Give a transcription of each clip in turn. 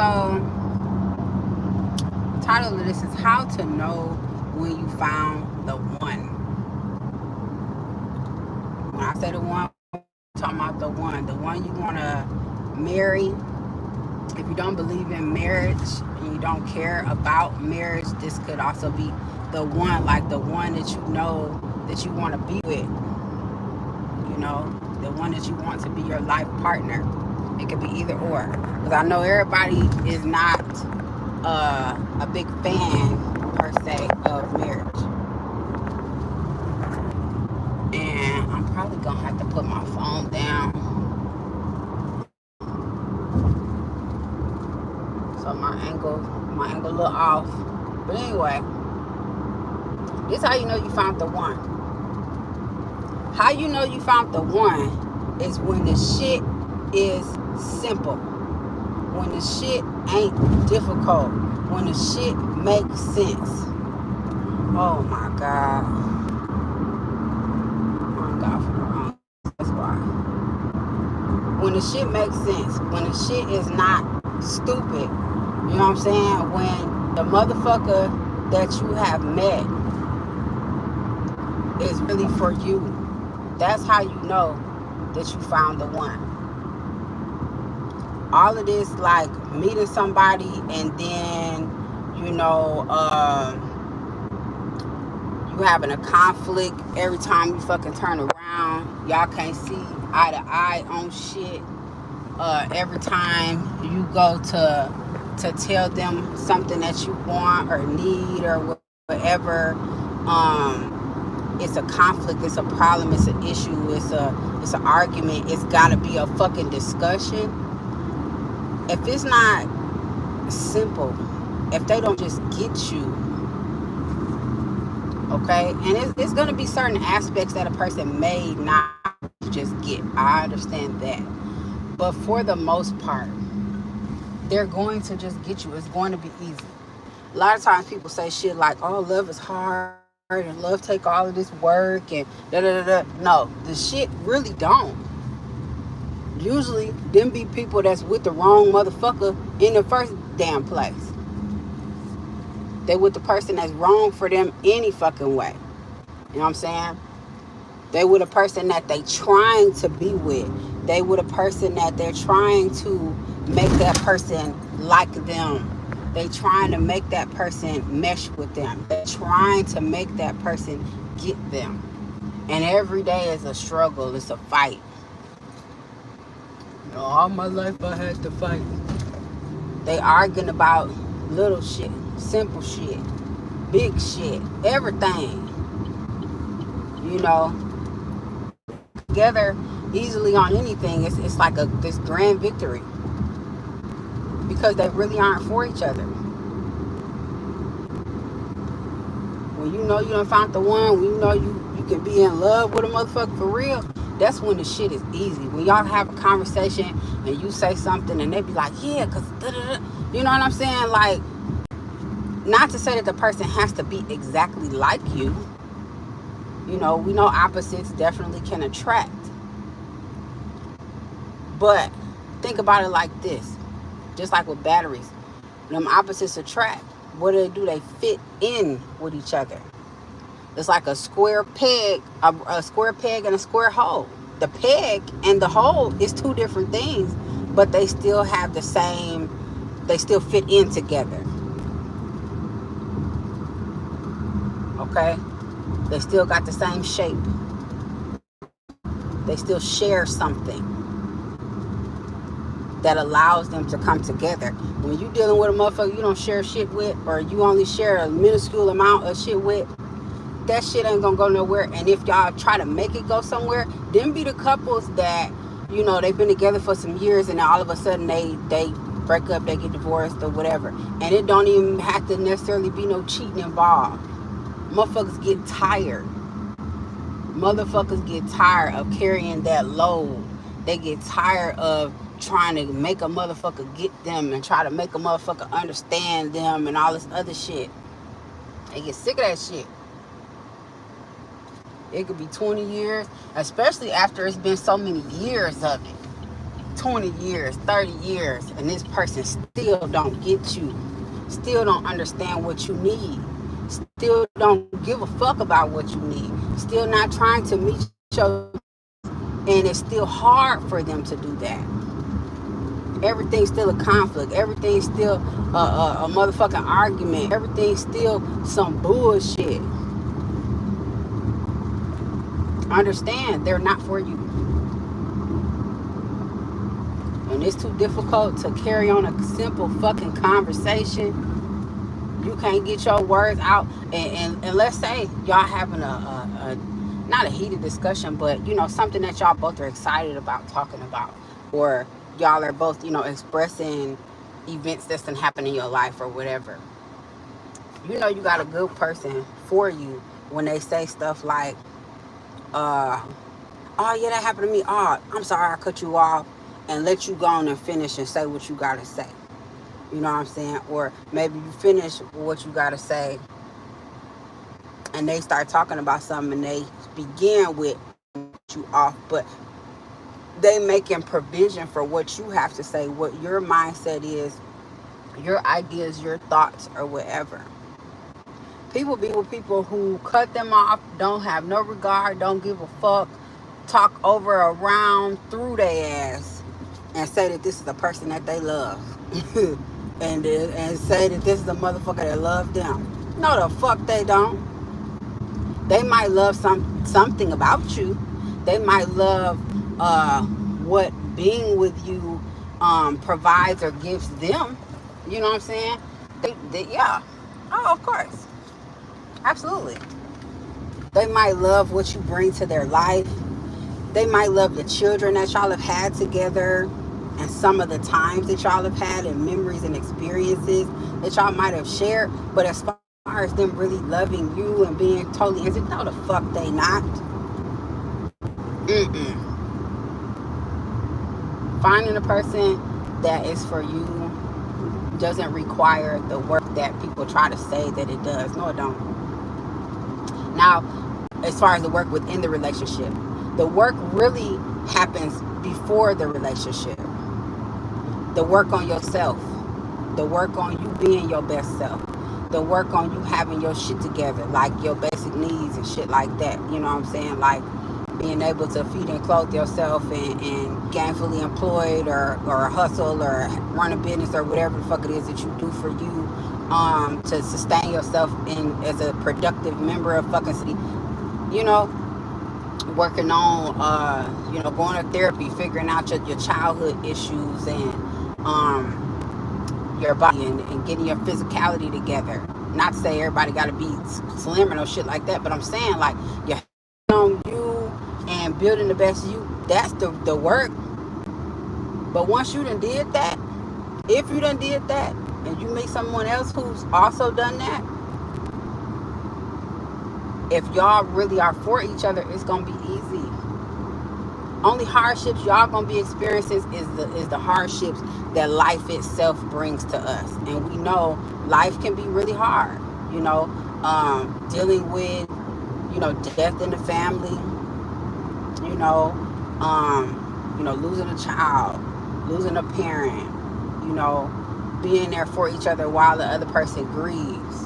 So, title of this is How to Know When You Found the One. When I say the one, I'm talking about the one you want to marry. If you don't believe in marriage and you don't care about marriage, this could also be the one, like the one that you know that you want to be with. You know, the one that you want to be your life partner. It could be either or. Because I know everybody is not a big fan, per se, of marriage. And I'm probably going to have to put my phone down. So my angle a little off. But anyway, this is how you know you found the one. How you know you found the one is when the shit is simple. When the shit ain't difficult. When the shit makes sense. Oh my God. Oh God, for the wrong. That's why. When the shit makes sense. When the shit is not stupid. You know what I'm saying? When the motherfucker that you have met is really for you. That's how you know that you found the one. All of this, like meeting somebody and then, you know, you having a conflict every time you fucking turn around. Y'all can't see eye to eye on shit. Every time you go to tell them something that you want or need or whatever, it's a conflict, it's a problem, it's an issue, it's an argument. It's gotta be a fucking discussion. If it's not simple, if they don't just get you, okay, and it's gonna be certain aspects that a person may not just get. I understand that, but for the most part, they're going to just get you. It's going to be easy. A lot of times people say shit like, "Oh, love is hard and love take all of this work and da da da da." No, the shit really don't. Usually, them be people that's with the wrong motherfucker in the first damn place. They with the person that's wrong for them any fucking way. You know what I'm saying? They with a person that they trying to be with. They with a person that they're trying to make that person like them. They trying to make that person mesh with them. They're trying to make that person get them. And every day is a struggle. It's a fight. You know, all my life I had to fight. They arguing about little shit, simple shit, big shit, everything. You know, together easily on anything. It's like this grand victory because they really aren't for each other. When you know you done found the one, when you know you can be in love with a motherfucker for real, that's when the shit is easy. When y'all have a conversation and you say something and they be like, yeah, cause da-da-da. You know what I'm saying? Like, not to say that the person has to be exactly like you. You know, we know opposites definitely can attract. But think about it like this. Just like with batteries. Them opposites attract. What do? They fit in with each other. It's like a square peg, a square peg and a square hole. The peg and the hole is two different things, but they still have the same, they still fit in together. Okay? They still got the same shape. They still share something that allows them to come together. When you dealing with a motherfucker you don't share shit with, or you only share a minuscule amount of shit with, that shit ain't gonna go nowhere. And if y'all try to make it go somewhere, them be the couples that, you know, they've been together for some years and then all of a sudden they break up, they get divorced or whatever. And it don't even have to necessarily be no cheating involved. Motherfuckers get tired. Motherfuckers get tired of carrying that load. They get tired of trying to make a motherfucker get them and try to make a motherfucker understand them and all this other shit. They get sick of that shit. It could be 20 years, especially after it's been so many years of it. 20 years, 30 years, and this person still don't get you, still don't understand what you need, still don't give a fuck about what you need, still not trying to meet your needs, and it's still hard for them to do that. Everything's still a conflict. Everything's still a motherfucking argument. Everything's still some bullshit. Understand, they're not for you. When it's too difficult to carry on a simple fucking conversation, you can't get your words out, and let's say y'all having a not a heated discussion, but something that y'all both are excited about talking about, or y'all are both expressing events that's been happening in your life or whatever. You got a good person for you when they say stuff like, uh oh yeah, that happened to me, oh I'm sorry I cut you off, and let you go on and finish and say what you gotta say. You know what I'm saying? Or maybe you finish what you gotta say, and they start talking about something, and they begin with you off, but they making provision for what you have to say, what your mindset is, your ideas, your thoughts, or whatever. People be with people who cut them off, don't have no regard, don't give a fuck, talk over, around, through their ass, and say that this is the person that they love. and say that this is the motherfucker that love them. No, the fuck they don't. They might love something about you. They might love what being with you provides or gives them. You know what I'm saying? Yeah. Oh, of course. Absolutely. They might love what you bring to their life. They might love the children that y'all have had together, and some of the times that y'all have had, and memories and experiences that y'all might have shared. But as far as them really loving you and being totally into, no, the fuck they not. Finding a person that is for you doesn't require the work that people try to say that it does. No, it don't. Now, as far as the work within the relationship, the work really happens before the relationship. The work on yourself. The work on you being your best self. The work on you having your shit together, like your basic needs and shit like that. You know what I'm saying? Like being able to feed and clothe yourself, and gainfully employed, or hustle, or run a business, or whatever the fuck it is that you do for you, to sustain yourself as a productive member of fucking city. Working on going to therapy, figuring out your childhood issues, and your body, and getting your physicality together. Not to say everybody got to be slim or no shit like that, but I'm saying, like, you're on you and building the best you. That's the work. But once you done did that, if you done did that, and you meet someone else who's also done that, if y'all really are for each other, it's gonna be easy. Only hardships y'all gonna be experiencing is the hardships that life itself brings to us. And we know life can be really hard. Dealing with death in the family. Losing a child, losing a parent. Being there for each other while the other person grieves,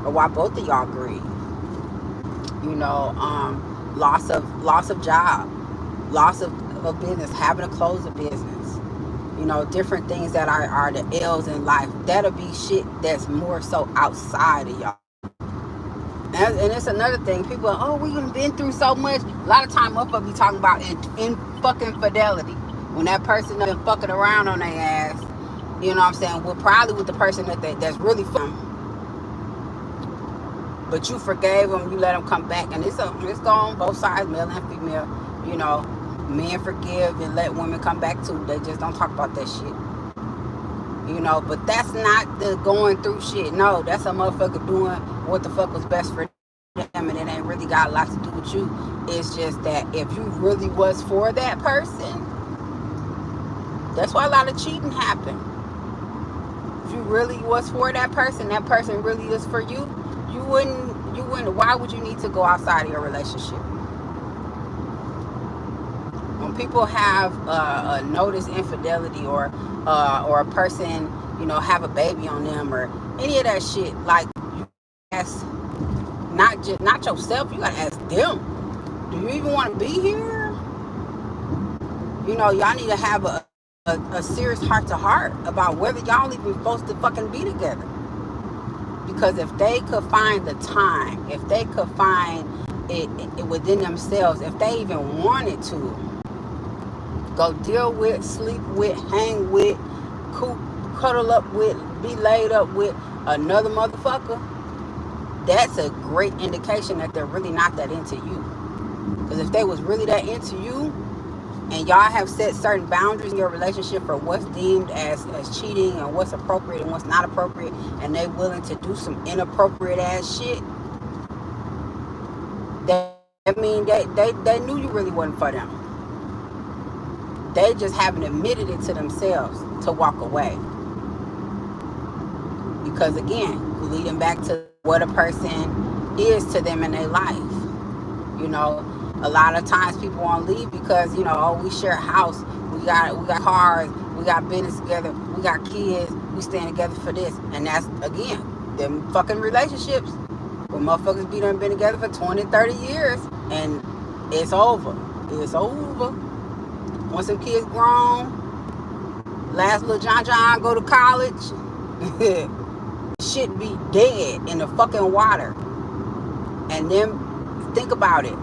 or while both of y'all grieve. Loss of job, loss of business, having to close a business. Different things that are the L's in life. That'll be shit that's more so outside of y'all. And it's another thing. People are, oh, we've been through so much. A lot of time motherfuckers be talking about in fucking fidelity. When that person been fucking around on their ass, you know what I'm saying? Well, probably with the person that's really fun. But you forgave them, you let them come back, and it's gone both sides, male and female. Men forgive and let women come back too. They just don't talk about that shit. But that's not the going through shit. No, that's a motherfucker doing what the fuck was best for them, and it ain't really got a lot to do with you. It's just that if you really was for that person, that's why a lot of cheating happened. If you really was for that person really is for you, you wouldn't, why would you need to go outside of your relationship? when people have noticed infidelity or a person, have a baby on them or any of that shit, like, you ask not yourself, you gotta ask them, do you even want to be here? Y'all need to have a serious heart to heart about whether y'all even supposed to fucking be together. Because if they could find the time, if they could find it within themselves, if they even wanted to go deal with, sleep with, hang with, cuddle up with, be laid up with another motherfucker, that's a great indication that they're really not that into you. Because if they was really that into you, and y'all have set certain boundaries in your relationship for what's deemed as cheating and what's appropriate and what's not appropriate, and they willing to do some inappropriate ass shit, that mean they knew you really wasn't for them. They just haven't admitted it to themselves to walk away. Because again, leading back to what a person is to them in their life. A lot of times people want to leave because, we share a house, we got cars, we got business together, we got kids, we stand together for this. And that's, again, them fucking relationships where motherfuckers been together for 20, 30 years and it's over. It's over. Once them kids grown, last little John go to college, shit be dead in the fucking water. And then think about it.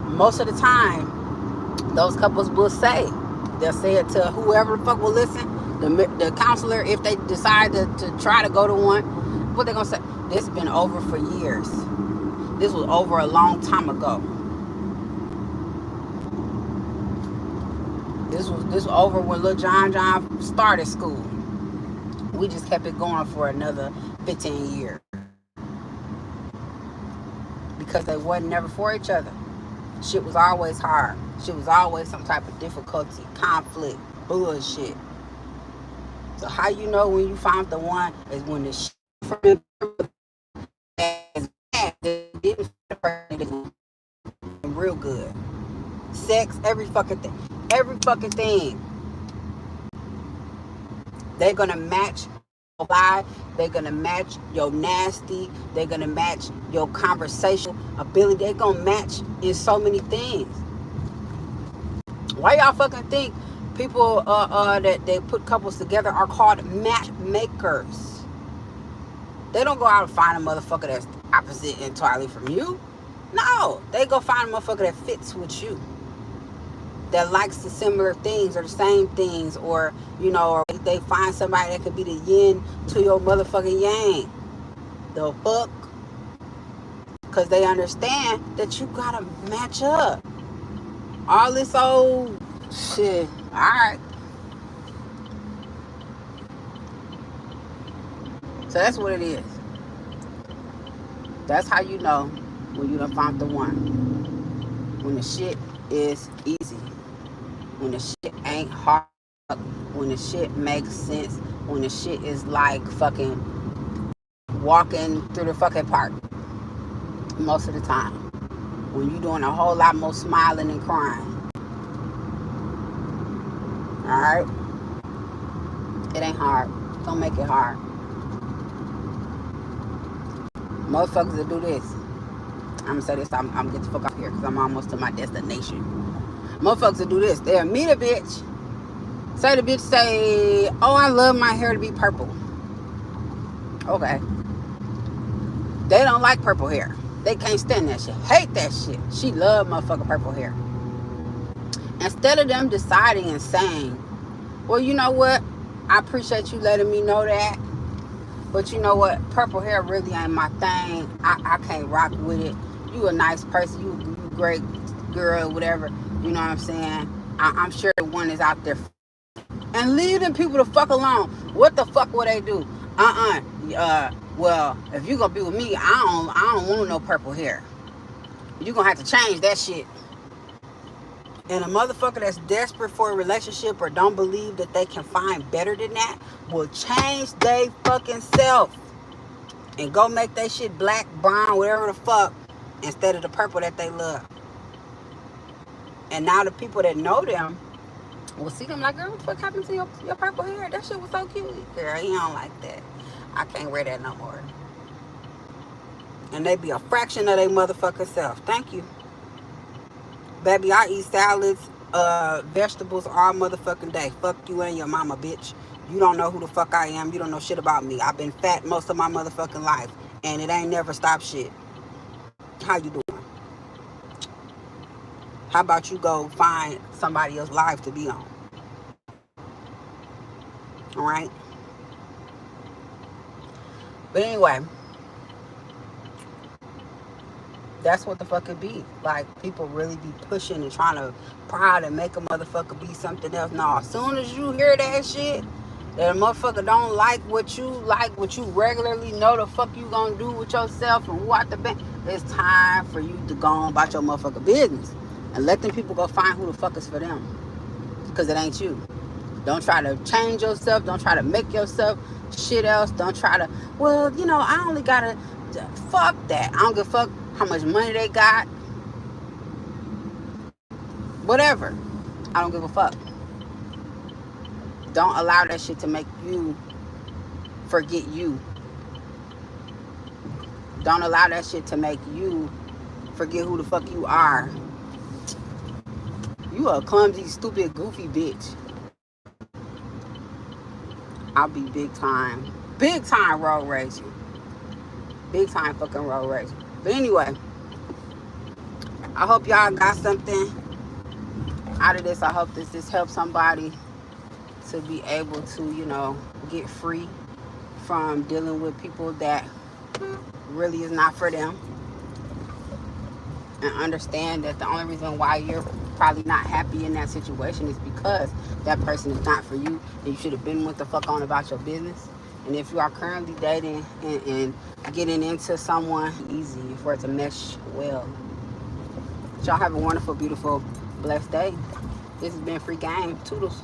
Most of the time, those couples will say, they'll say it to whoever the fuck will listen, the counselor, if they decide to try to go to one, what they gonna say? This has been over for years. This was over a long time ago. This was over when Lil John started school. We just kept it going for another 15 years. Because they wasn't never for each other. Shit was always hard. Shit was always some type of difficulty, conflict, bullshit. So how you know when you found the one is when the shit from as bad didn't real good. Sex, every fucking thing. Every fucking thing. They're gonna match your lie. They're gonna match your nasty. They're gonna match your conversational ability. They're gonna match in so many things. Why y'all fucking think people that they put couples together are called matchmakers? They don't go out and find a motherfucker that's opposite entirely from you. No, they go find a motherfucker that fits with you, that likes the similar things or the same things, or or they find somebody that could be the yin to your motherfucking yang. The fuck? Because they understand that you gotta match up. All this old shit. Alright. So that's what it is. That's how you know when you done found the one. When the shit is easy. When the shit ain't hard. When the shit makes sense. When the shit is like fucking walking through the fucking park. Most of the time. When you doing a whole lot more smiling than crying. Alright? It ain't hard. Don't make it hard. Motherfuckers that do this. I'm gonna say this. I'm gonna get the fuck out here because I'm almost to my destination. Motherfuckers that do this. They'll meet a bitch. Say the bitch say, oh, I love my hair to be purple. Okay. They don't like purple hair. They can't stand that shit. Hate that shit. She love motherfucking purple hair. Instead of them deciding and saying, well, you know what? I appreciate you letting me know that. But you know what? Purple hair really ain't my thing. I can't rock with it. You a nice person. You great girl, whatever. You know what I'm saying? I'm sure the one is out there. And leave them people the fuck alone. What the fuck will they do? Well, if you gonna be with me, I don't want no purple hair. You gonna have to change that shit. And a motherfucker that's desperate for a relationship or don't believe that they can find better than that will change they fucking self and go make that shit black, brown, whatever the fuck, instead of the purple that they love. And now the people that know them will see them like, girl, what the fuck happened to your purple hair? That shit was so cute. Girl, he don't like that. I can't wear that no more. And they be a fraction of their motherfucking self. Thank you. Baby, I eat salads, vegetables all motherfucking day. Fuck you and your mama, bitch. You don't know who the fuck I am. You don't know shit about me. I've been fat most of my motherfucking life. And it ain't never stopped shit. How you doing? How about you go find somebody else's life to be on? Alright? But anyway, that's what the fuck it be. Like, people really be pushing and trying to pride and make a motherfucker be something else. No, as soon as you hear that shit, that a motherfucker don't like, what you regularly know the fuck you gonna do with yourself and what the bank, it's time for you to go on about your motherfucking business. And let them people go find who the fuck is for them. Because it ain't you. Don't try to change yourself. Don't try to make yourself shit else. Don't try to, well, you know, I only gotta, fuck that. I don't give a fuck how much money they got. Whatever. I don't give a fuck. Don't allow that shit to make you forget you. Don't allow that shit to make you forget who the fuck you are. You a clumsy, stupid, goofy bitch. I'll be big time road raging. Big time fucking road raging. But anyway, I hope y'all got something out of this. I hope this helps somebody to be able to, you know, get free from dealing with people that really is not for them. And understand that the only reason why you're probably not happy in that situation is because that person is not for you, and you should have been with the fuck on about your business. And if you are currently dating and getting into someone, easy for it to mesh well. Y'all have a wonderful, beautiful, blessed day. This has been Free Game. Toodles.